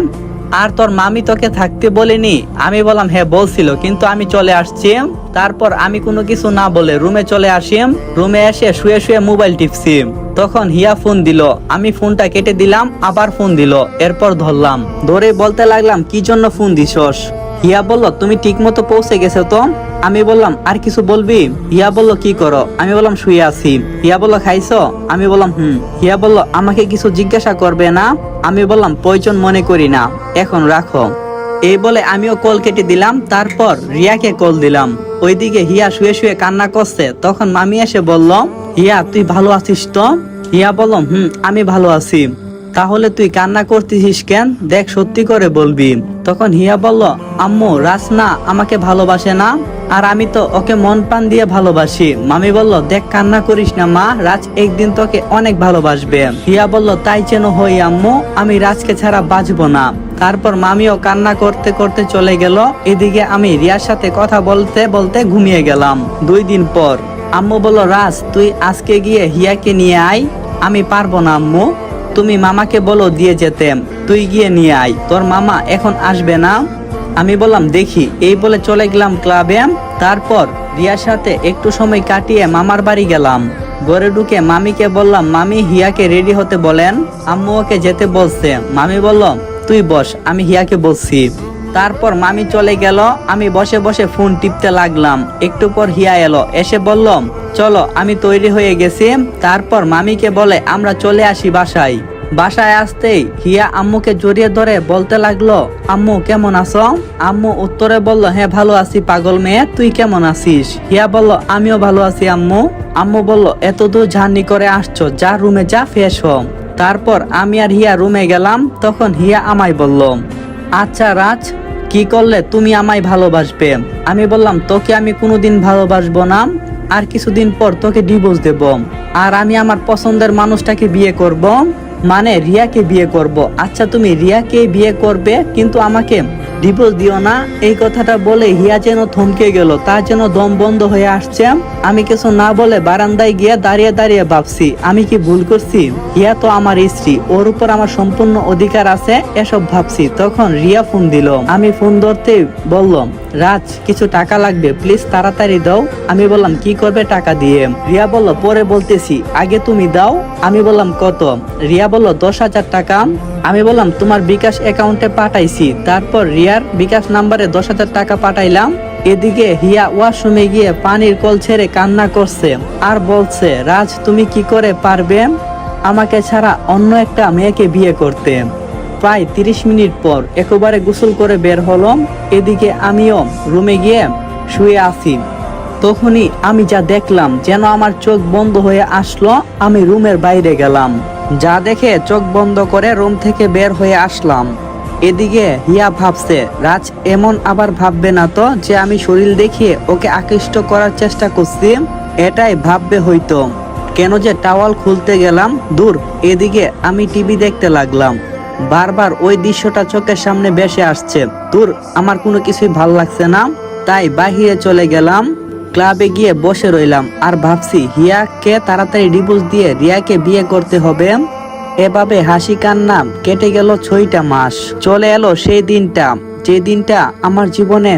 আর তোর মামি তোকে থাকতে বলেনি? আমি বললাম হ্যাঁ বলছিল, কিন্তু আমি চলে আসছি। তারপর আমি কোনো কিছু না বলে রুমে চলে আসি। রুমে এসে শুয়ে শুয়ে মোবাইল টিপছি। তখন হিয়া ফোন দিল। আমি ফোনটা কেটে দিলাম, আবার ফোন দিল। এরপর ধরলাম, ধরে বলতে লাগলাম কি জন্য ফোন দিছস? হিয়া বলল তুমি ঠিক মতো পৌঁছে গেছো তো? আমি বললাম আর কিছু বলবি? হিয়া বলল কি করো? আমি বললাম শুয়ে আছি। হিয়া বলল খাইছো? আমি বললাম হিয়া বলল আমাকে কিছু জিজ্ঞাসা করবে না? আমি বললাম প্রয়োজন মনে করি না, এখন রাখো। এই বলে আমিও কল কেটে দিলাম। তারপর রিয়াকে কল দিলাম। ওইদিকে হিয়া শুয়ে শুয়ে কান্না করছে। তখন মামি এসে বলল হিয়া তুই ভালো আছিস তো? হিয়া বললাম আমি ভালো আছি। তাহলে তুই কান্না করতেছিস কেন? দেখ সত্যি করে বলবি। তখন হিয়া বলল আম্মু রাজ না আমাকে ভালোবাসে না, আর আমি তো ওকে মন প্রাণ দিয়ে ভালোবাসি। মামি বলল দেখ কান্না করিস না মা, রাজ একদিন তোকে অনেক ভালোবাসবে। হিয়া বলল তাই যেন হই আম্মু, আমি রাজকে ছাড়া বাঁচবো না। তারপর মামিও কান্না করতে করতে চলে গেল। এদিকে আমি রিয়ার সাথে কথা বলতে বলতে ঘুমিয়ে গেলাম। 2 দিন পর আম্মু বলল রাজ তুই আজকে গিয়ে হিয়াকে নিয়ে আয়। আমি পারবো না আম্মু, তুমি মামাকে বলো দিয়ে যেতে, তুই গিয়ে নিয়ে আয়, তোর মামা এখন আসবে না। আমি বললাম দেখি। এই বলে চলে গেলাম ক্লাবে। তারপর রিয়ার সাথে একটু সময় কাটিয়ে মামার বাড়ি গেলাম। ঘরে ঢুকে মামিকে বললাম মামি হিয়াকে রেডি হতে বলেন, আম্মু ওকে যেতে বলছে। মামি বলল তুই বস, আমি হিয়াকে বলছি। তারপর মামি চলে গেল। আমি বসে বসে ফোন টিপতে লাগলাম। একটু পর হিয়া এলো, এসে বলল চলো আমি তৈরি হয়ে গেছি। তারপর মামিকে বলে আমরা চলে আসি বাসায়। বাসায় আসতেই হিয়া আম্মুকে জড়িয়ে ধরে বলতে লাগলো আম্মু কেমন আছো? আম্মু উত্তরে বলল হ্যাঁ ভালো আছি পাগল মেয়ে, তুই কেমন আছিস? হিয়া বলল আমিও ভালো আছি আম্মু। আম্মু বলল এত দূর জার্নি করে আসছো, যা রুমে যা ফ্রেশ হ। তারপর আমি আর হিয়া রুমে গেলাম। তখন হিয়া আমায় বলল আচ্ছা রাজ কি করলে তুমি আমায় ভালোবাসবে? আমি বললাম তোকে আমি কোনোদিন ভালোবাসবো না, আর কিছুদিন পর তোকে ডিভোর্স দেব, আর আমি আমার পছন্দের মানুষটাকে বিয়ে করব, মানে রিয়াকে বিয়ে করব। আচ্ছা তুমি রিয়াকে বিয়ে করবে কিন্তু আমাকে ডিভোর্স দিও না। এই কথাটা বলে হিয়া যেন থমকে গেল, তার যেন দম বন্ধ হয়ে আসছে। আমি কিছু না বলে বারান্দায় গিয়ে দাঁড়িয়ে দাঁড়িয়ে ভাবছি আমি কি ভুল করছি? হিয়া তো আমার স্ত্রী, ওর উপর আমার সম্পূর্ণ অধিকার আছে, এসব ভাবছি। তখন রিয়া ফোন দিল। আমি ফোন ধরতে বললাম রাজ কিছু টাকা লাগবে, প্লিজ তাড়াতাড়ি দাও। আমি বললাম কি করবে টাকা দিয়ে? রিয়া বলল পরে বলতেছি, আগে তুমি দাও। আমি বললাম কত? রিয়া বলল 10,000 টাকা। আমি বললাম তোমার বিকাশ অ্যাকাউন্টে পাঠাইছি। তারপর রিয়ার বিকাশ নাম্বারে 10,000 টাকা পাঠাইলাম। এদিকে হিয়া ওয়াশরুমে গিয়ে পানির কল ছেড়ে কান্না করছে আর বলছে রাজ তুমি কি করে পারবে আমাকে ছাড়া অন্য একটা মেয়েকে বিয়ে করতে? প্রায় 30 মিনিট পর একেবারে গোসল করে বের হলাম। এদিকে আমিও রুমে গিয়ে শুয়ে আছি। তখনই আমি যা দেখলাম যেন আমার চোখ বন্ধ হয়ে আসলো। আমি রুমের বাইরে গেলাম, যা দেখে চোখ বন্ধ করে রুম থেকে বের হয়ে আসলাম। এদিকে হিয়া ভাবছে রাজ এমন আবার ভাববে না তো যে আমি শরীর দেখিয়ে ওকে আকৃষ্ট করার চেষ্টা করছি? এটাই ভাববে হয়তো। কেন যে টাওয়াল খুলতে গেলাম দূর। এদিকে আমি টিভি দেখতে লাগলাম। বারবার ওই দৃশ্যটা চোখের সামনে ভেসে আসছে। দূর, আমার কোনো কিছুই ভাল লাগছে না। তাই বাহিরে চলে গেলাম। ক্লাবে গিয়ে বসে রইলাম আর ভাবছি হিয়াকে তাড়াতাড়ি ডিভোর্স দিয়ে রিয়াকে বিয়ে করতে হবে। এভাবে হাসি কান্না কেটে গেল 6টা মাস। চলে এলো সেই দিনটা, যে দিনটা আমার জীবনে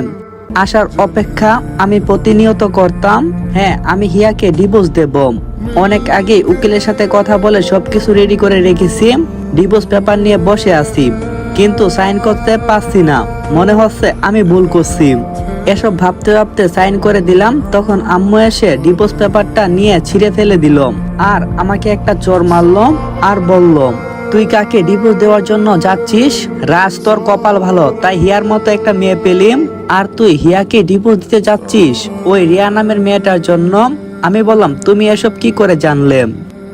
আসার অপেক্ষা আমি প্রতিনিয়ত করতাম। হ্যাঁ, আমি হিয়াকে ডিভোর্স দেব। অনেক আগে উকিলের সাথে কথা বলে সবকিছু রেডি করে রেখেছি। ডিভোর্স পেপার নিয়ে বসে আছি, কিন্তু সাইন করতে পারছি না। মনে হচ্ছে আমি ভুল করছি। এসব ভাবতে ভাবতে সাইন করে দিলাম। তখন আম্মু এসে ডিভোর্স পেপারটা নিয়ে ছিঁড়ে ফেলে দিল আর আমাকে একটা চড় মারলো আর বলল, তুই কাকে ডিভোর্স দেওয়ার জন্য যাচ্ছিস? রাজ, তোর কপাল ভালো, তাই হিয়ার মতো একটা মেয়ে পেলিম, আর তুই হিয়াকে ডিভোর্স দিতে যাচ্ছিস ওই রিয়া নামের মেয়েটার জন্য। আমি বললাম, তুমি এসব কি করে জানলে?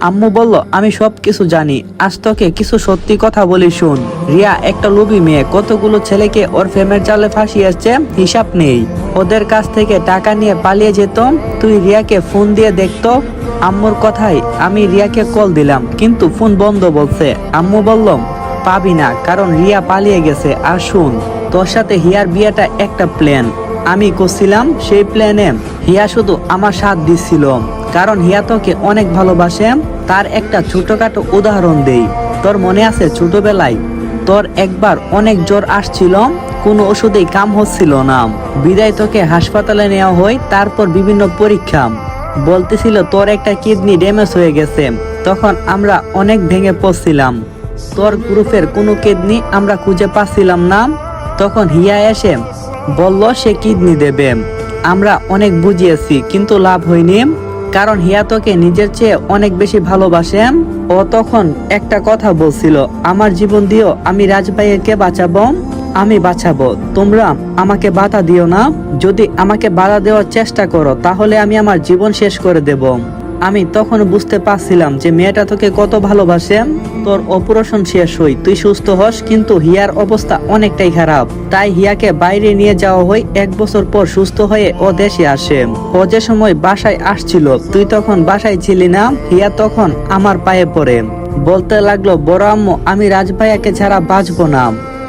আম্মু বলল, আমি সব কিছু জানি। আজ তোকে কিছু সত্যি কথা বলি, শুন। রিয়া একটা লোভী মেয়ে, কতগুলো ছেলেকে ওর প্রেমের জালে ফাঁসিয়েছে, হিসাব নেই। ওদের কাছ থেকে টাকা নিয়ে পালিয়ে যেত। তুই রিয়াকে ফোন দিয়ে দেখতো। আম্মুর কথাই আমি রিয়াকে কল দিলাম, কিন্তু ফোন বন্ধ বলছে। আম্মু বলল, পাবি না, কারণ রিয়া পালিয়ে গেছে। আর শুন, তোর সাথে হিয়ার বিয়েটা একটা প্ল্যান আমি করছিলাম। সেই প্ল্যানে হিয়া শুধু আমার সাথ দিচ্ছিল, কারণ হিয়া তোকে অনেক ভালোবাসে। তার একটা ছোটখাটো উদাহরণ দেই। তোর মনে আছে ছোটবেলায় তোর একবার অনেক জ্বর আসছিল, কোনো ওষুধেই কাম হচ্ছিল না, বিদায় তোকে হাসপাতালে নেওয়া হয়। তারপর বিভিন্ন পরীক্ষা বলতেছিল তোর একটা কিডনি ড্যামেজ হয়ে গেছে। তখন আমরা অনেক ভেঙে পড়ছিলাম। তোর গ্রুপের কোনো কিডনি আমরা খুঁজে পাচ্ছিলাম না। তখন হিয়া এসে বলল সে কিডনি দেবে। আমরা অনেক বুঝিয়েছি, কিন্তু লাভ হয়নি, কারণ হিয়া তোকে নিজের চেয়ে অনেক বেশি ভালোবাসে। ও তখন একটা কথা বলছিল, আমার জীবন দিও, আমি রাজভাইকে বাঁচাবো, আমি বাঁচাবো, তোমরা আমাকে বাধা দিও না। যদি আমাকে বাধা দেওয়ার চেষ্টা করো তাহলে আমি আমার জীবন শেষ করে দেব। আমি তখন বুঝতে পারছিলাম যে মেয়েটা তোকে কত ভালোবাসে। তোর অপারেশন শেষ হই, তুই সুস্থ হস, কিন্তু হিয়ার অবস্থা অনেকটাই খারাপ। তাই হিয়াকে বাইরে নিয়ে যাওয়া হয়। 1 বছর পর সুস্থ হয়ে ও দেশে আসে। ও যে সময় বাসায় আসছিল, তুই তখন বাসায় ছিলি না। হিয়া তখন আমার পায়ে পড়ে বলতে লাগলো, বড় আম্মু, আমি রাজভাইয়াকে ছাড়া বাঁচবো না।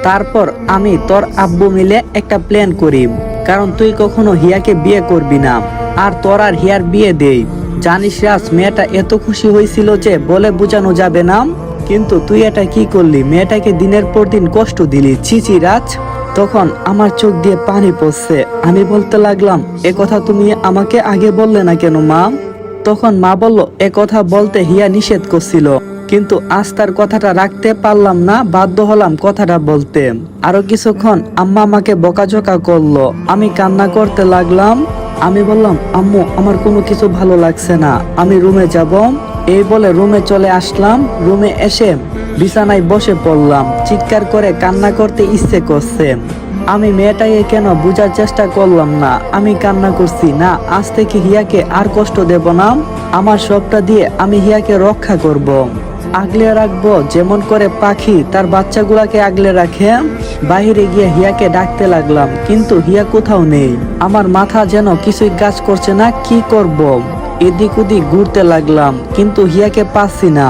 তারপর আমি তোর আব্বু মিলে একটা প্ল্যান করি, কারণ তুই কখনো হিয়াকে বিয়ে করবি না, আর তোর আর হিয়ার বিয়ে দেই। জানিস রাজ, মেয়েটা এত খুশি হয়েছিল যে বলে বোঝানো যাবে না। কিন্তু তুই এটা কি করলি? মেয়েটাকে দিনের পর দিন কষ্ট দিলি। ছিছি রাজ। তখন আমার চোখ দিয়ে পানি পড়ছে। আমি বলতে লাগলাম, এ কথা তুমি আমাকে আগে বললে না কেন মা? তখন মা বলল, এ কথা বলতে হিয়া নিষেধ করছিল, কিন্তু আজ তার কথাটা রাখতে পারলাম না, বাধ্য হলাম কথাটা বলতে। আরো কিছুক্ষণ আম্মা আমাকে বকাঝকা করলো। আমি কান্না করতে লাগলাম। আমি বললাম, আম্মু, আমার কোনো কিছু ভালো লাগছে না, আমি রুমে যাব। এই বলে রুমে চলে আসলাম। রুমে এসে বিছানায় বসে পড়লাম। চিৎকার করে কান্না করতে ইচ্ছে করছে। আমি মেয়েটাকে কেন বোঝার চেষ্টা করলাম না। আমি কান্না করছি, না, আজ থেকে হিয়াকে আর কষ্ট দেব না। আমার সবটা দিয়ে আমি হিয়াকে রক্ষা করব, আগলে রাখবো, যেমন করে পাখি তার বাচ্চাগুলাকে আগলে রাখে। বাইরে গিয়ে হিয়াকে ডাকতে লাগলাম, কিন্তু হিয়া কোথাও নেই। আমার মাথা যেন কিছুই কাজ করছে না, কি করব? এদিক ওদিক ঘুরতে লাগলাম, কিন্তু হিয়াকে পাচ্ছি না।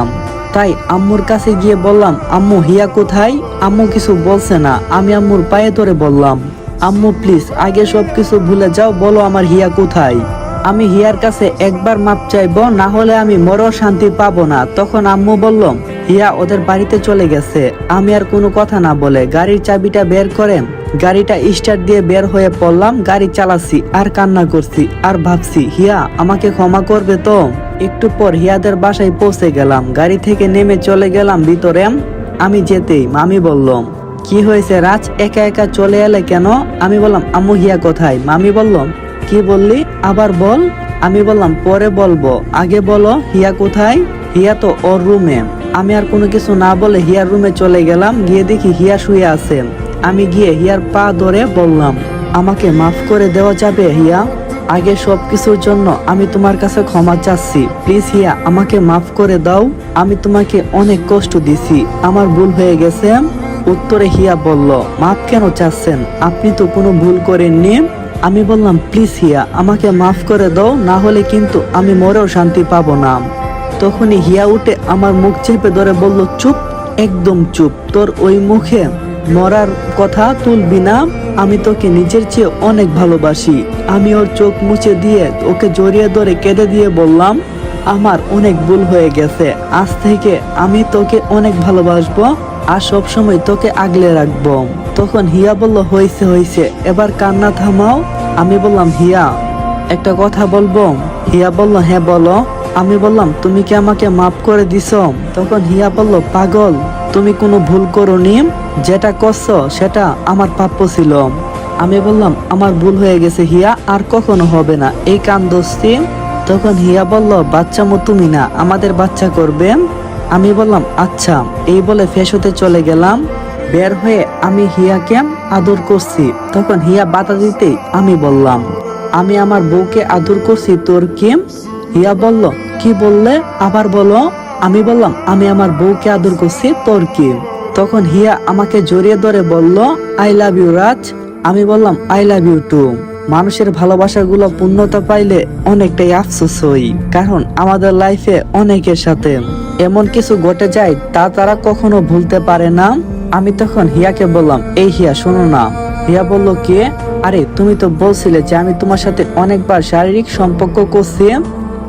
তাই আম্মুর কাছে গিয়ে বললাম, আম্মু, হিয়া কোথায়? আম্মু কিছু বলছে না। আমি আম্মুর পায়ে ধরে বললাম, আম্মু প্লিজ, আগে সবকিছু ভুলে যাও, বলো আমার হিয়া কোথায়। আমি হিয়ার কাছে একবার মাপ চাইবো, না হলে আমি মরেও শান্তি পাবো না। তখন আম্মু বলল, হিয়া ওদের বাড়িতে চলে গেছে। আমি আর কোনো কথা না বলে গাড়ির চাবিটা বের করে গাড়িটা স্টার্ট দিয়ে বের হয়ে পড়লাম। গাড়ি চালাচ্ছি আর কান্না করছি আর ভাবছি, হিয়া আমাকে ক্ষমা করবে তো? একটু পর হিয়াদের বাসায় পৌঁছে গেলাম। গাড়ি থেকে নেমে চলে গেলাম ভিতরে। আমি যেতেই মামি বলল, কি হয়েছে রাজ, একা একা চলে এলে কেন? আমি বললাম, আম্মু, হিয়া কোথায়? মামি বলল, কি বললি, আবার বল। আমি বললাম, পরে বলবো, আগে বলো হিয়া কোথায়? হিয়া তো ওর রুমে। আমি আর কোনো কিছু না বলে হিয়ার রুমে চলে গেলাম। গিয়ে দেখি হিয়া শুয়ে আছে। আমি গিয়ে হিয়ার পা ধরে বললাম, আমাকে মাফ করে দেওয়া যাবে হিয়া? আগে সবকিছুর জন্য আমি তোমার কাছে ক্ষমা চাচ্ছি। প্লিজ হিয়া, আমাকে মাফ করে দাও। আমি তোমাকে অনেক কষ্ট দিছি, আমার ভুল হয়ে গেছে। উত্তরে হিয়া বলল, মাফ কেন চাচ্ছেন? আপনি তো কোনো ভুল করেননি। আমি বললাম, প্লিজ হিয়া, আমাকে মাফ করে দাও, না হলে কিন্তু আমি মরেও শান্তি পাবো না। তখনই হিয়া উঠে আমার মুখ চেপে ধরে বলল, চুপ, একদম চুপ, তোর ওই মুখে মরার কথা তুলবি না। আমি তোকে নিজের চেয়ে অনেক ভালোবাসি। আমি ওর চোখ মুছে দিয়ে ওকে জড়িয়ে ধরে কেঁদে দিয়ে বললাম, আমার অনেক ভুল হয়ে গেছে, আজ থেকে আমি তোকে অনেক ভালোবাসবো আর সবসময় তোকে আগলে রাখবো। তখন হিয়া বলল, হয়েছে হয়েছে, এবার কান্না থামাও। আমি বললাম, হিয়া একটা কথা বলবো? হিয়া বলল, হ্যাঁ বলো। আমি বললাম, তুমি কি আমাকে মাফ করে দিছো? তখন হিয়া বলল, পাগল, তুমি কোনো ভুল করোনি, যেটা করছো সেটা আমার প্রাপ্য ছিল। আমি বললাম, আমার ভুল হয়ে গেছে হিয়া, আর কখনো হবে না এই কান্দোস্তি। তখন হিয়া বলল, বাচ্চামো তুমি না, আমাদের বাচ্চা করবে। আমি বললাম, আচ্ছা। এই বলে ফ্রেশ হতে চলে গেলাম। বের হয়ে আমি হিয়াকে আদর করছি। তখন হিয়া বাধা দিতেই আমি বললাম, আমি আমার বউকে আদর করছি, তোর কি? হিয়া বলল, কি বললে, আবার বলো। আমি বললাম, আমি আমার বউকে আদর করছি, তোর কি? তখন হিয়া আমাকে জড়িয়ে ধরে বলল, আই লাভ ইউ রাজ। আমি বললাম, আই লাভ ইউ টু। মানুষের ভালোবাসাগুলো পূর্ণতা পাইলে অনেকটাই আফসোস হই, কারণ আমাদের লাইফে অনেকের সাথে এমন কিছু ঘটে যায় তা তারা কখনো ভুলতে পারে না। আমি তখন হিয়াকে বললাম, এই হিয়া শোনো না। হিয়া বলল, কে? আরে তুমি তো বলছিলে যে আমি তোমার সাথে অনেকবার শারীরিক সম্পর্ক করছি,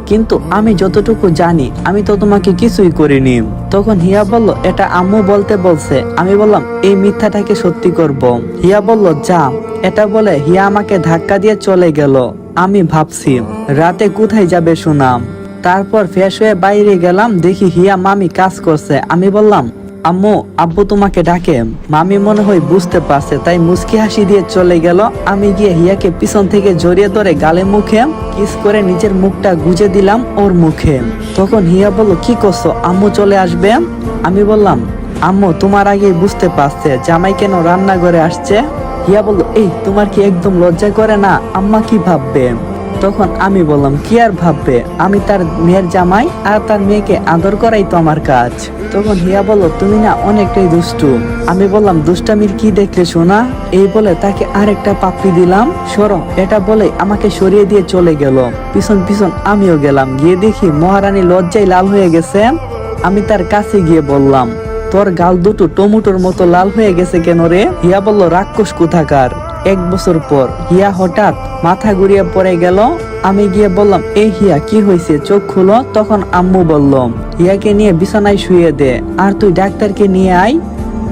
কিন্তু আমি যতটুকু জানি আমি তো তোমাকে কিছুই করিনি। তখন হিয়া বলল, এটা আম্মু বলতে বলছে। আমি বললাম, এই মিথ্যাটাকে সত্যি করব। হিয়া বলল, যা। এটা বলে হিয়া আমাকে ধাক্কা দিয়ে চলে গেল। আমি ভাবছি রাতে কোথায় যাবে সুনাম। তারপর ফ্রেশ হয়ে বাইরে গেলাম, দেখি হিয়া মামি কাজ করছে। আমি বললাম, আম্মু, আব্বু তোমাকে ডাকে। মামি মনে হয় বুঝতে পারছে, তাই মুচকি হাসি দিয়ে চলে গেল। আমি গিয়ে হিয়াকে পিছন থেকে জড়িয়ে ধরে গালে মুখে কিস করে নিজের মুখটা গুজে দিলাম ওর মুখে। তখন হিয়া বলল, কি করছো, আম্মু চলে আসবে। আমি বললাম, আম্মু তোমার আগেই বুঝতে পারছে জামাই কেন রান্নাঘরে আসছে। হিয়া বলল, এই তোমার কি একদম লজ্জা করে না, আম্মা কি ভাববে? তখন আমি বললাম, কি আর ভাববে, আমি তার মেয়ের জামাই, আর তার মেয়েকে আদর করাই তো আমার কাজ। তখন হিয়া বলল, তুমি না অনেকটাই দুষ্টু। আমি বললাম, দুষ্টামির কি দেখলে শোনা। এই বলে তাকে আরেকটা পাপ্পি দিলাম। সরো, এটা বলে আমাকে সরিয়ে দিয়ে চলে গেল। পিছন পিছন আমিও গেলাম, গিয়ে দেখি মহারানী লজ্জায় লাল হয়ে গেছে। আমি তার কাছে গিয়ে বললাম, তোর গাল দুটো টমেটোর মতো লাল হয়ে গেছে কেন রে? হিয়া বলল, রাক্ষস কোথাকার। 1 বছর পর হিয়া হঠাৎ মাথা ঘুরিয়ে পড়ে গেল। আমি গিয়ে বললাম, এই হিয়া কি হয়েছে, চোখ খুলো। তখন আম্মু বলল, হিয়াকে নিয়ে বিছানায় শুয়ে দে, আর তুই ডাক্তারকে নিয়ে আয়।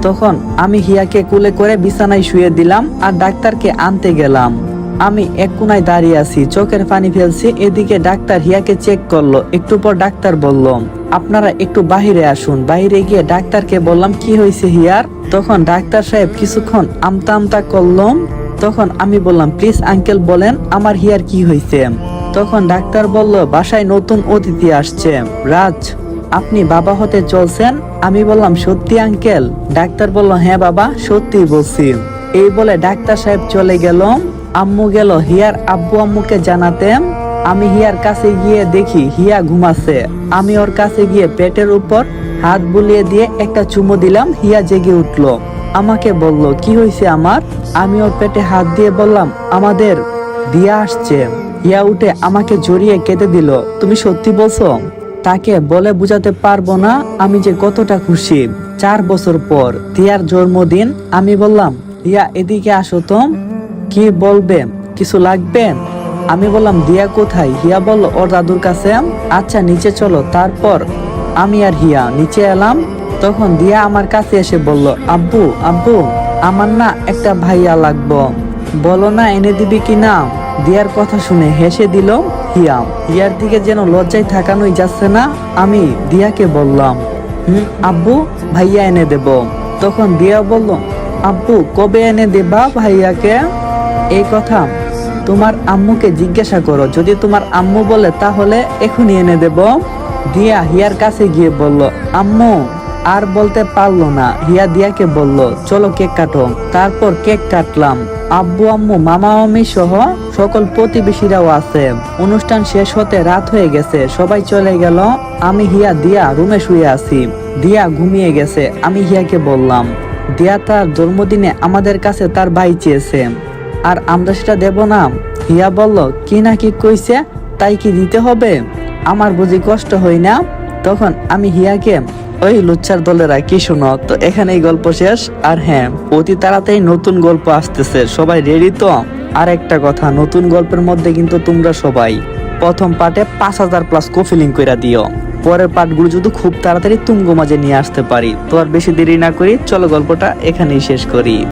তখন আমি হিয়াকে কোলে করে বিছানায় শুয়ে দিলাম আর ডাক্তারকে আনতে গেলাম। আমি এক কোনায় দাঁড়িয়ে আছি, চোখের পানি ফেলছি। এদিকে ডাক্তার হিয়াকে চেক করলো। একটু পর ডাক্তার বলল, আপনারা একটু বাহিরে আসুন। বাইরে গিয়ে ডাক্তারকে বললাম, কি হয়েছে হিয়ার? তখন ডাক্তার সাহেব কিছুক্ষণ আমতা আমতা করলাম। তখন আমি বললাম, প্লিজ আঙ্কেল বলেন আমার হিয়ার কি হয়েছে। তখন ডাক্তার বলল, বাসায় নতুন অতিথি আসছে, রাজ, আপনি বাবা হতে চলছেন। আমি বললাম, সত্যি আঙ্কেল? ডাক্তার বলল, হ্যাঁ বাবা, সত্যি বলছি। এই বলে ডাক্তার সাহেব চলে গেল। আম্মু গেল হিয়ার আব্বু আম্মুকে জানাতে। আমি হিয়ার কাছে গিয়ে দেখি হিয়া ঘুমাচ্ছে। আমি ওর কাছে গিয়ে পেটের উপর হাত বুলিয়ে দিয়ে একটা চুমু দিলাম। হিয়া জেগে উঠলো, আমাকে বলল, কি হয়েছে আমার? আমি ওর পেটে হাত দিয়ে বললাম, আমাদের দিয়া আসছে। হিয়া উঠে আমাকে জড়িয়ে কেঁদে দিল। তুমি সত্যি বলছো? তাকে বলে বুঝাতে পারবো না আমি যে কতটা খুশি। 4 বছর পর দিয়ার জন্মদিন। আমি বললাম, হিয়া এদিকে আসো তো। কি বলবে, কিছু লাগবে? আমি বললাম, দিয়া কোথায়? হিয়া বলল, ওর দাদুর কাছে। আচ্ছা নিচে চলো। তারপর আমি আর হিয়া নিচে এলাম। তখন দিয়া আমার কাছে এসে বলল, আব্বু আব্বু, আমার না একটা ভাইয়া লাগবো, বলো না এনে দিবি কি না? দিয়ার কথা শুনে হেসে দিল হিয়া। হিয়ার দিকে যেন লজ্জায় থাকানোই যাচ্ছে না। আমি দিয়াকে বললাম, আব্বু, ভাইয়া এনে দেব। তখন দিয়া বলল, আব্বু কবে এনে দেবা ভাইয়াকে? এই কথা তোমার আম্মুকে জিজ্ঞাসা করো, যদি তোমার আম্মু বলে তাহলে এখনই এনে দেব। দিয়া হিয়ার কাছে গিয়ে বলল, আম্মু। আর বলতে পারলো না। হিয়া দিয়াকে বলল, চলো কেক কাটো। তারপর কেক কাটলাম। আব্বু আম্মু মামা মামি সহ সকল প্রতিবেশীরাও আছে। অনুষ্ঠান শেষ হতে রাত হয়ে গেছে, সবাই চলে গেল। আমি হিয়া দিয়া রুমে শুয়ে আছি। দিয়া ঘুমিয়ে গেছে। আমি হিয়াকে বললাম, দিয়া তার জন্মদিনে আমাদের কাছে তার ভাই চেয়েছে, আর আমরা সেটা দেব না। হিয়া বলল, কি না কি কইছে, তাই কি দিতে হবে? আমার বুঝি কষ্ট হয় না? তখন আমি হিয়াকে ওই লুচ্চার দলেরা কি শুনো, তো এখানেই গল্প শেষ। আর হ্যাঁ, অতি তাড়াতাড়ি নতুন গল্প আসতেছে, সবাই রেডি তো? আর একটা কথা, নতুন গল্পের মধ্যে কিন্তু তোমরা সবাই প্রথম পার্টে 5000+ কফিলিং কইরা দিও। পরের পার্টগুলো যদি খুব তাড়াতাড়ি তুঙ্গ মাঝে নিয়ে আসতে পারি, তো আর বেশি দেরি না করি, চলো গল্পটা এখানেই শেষ করি।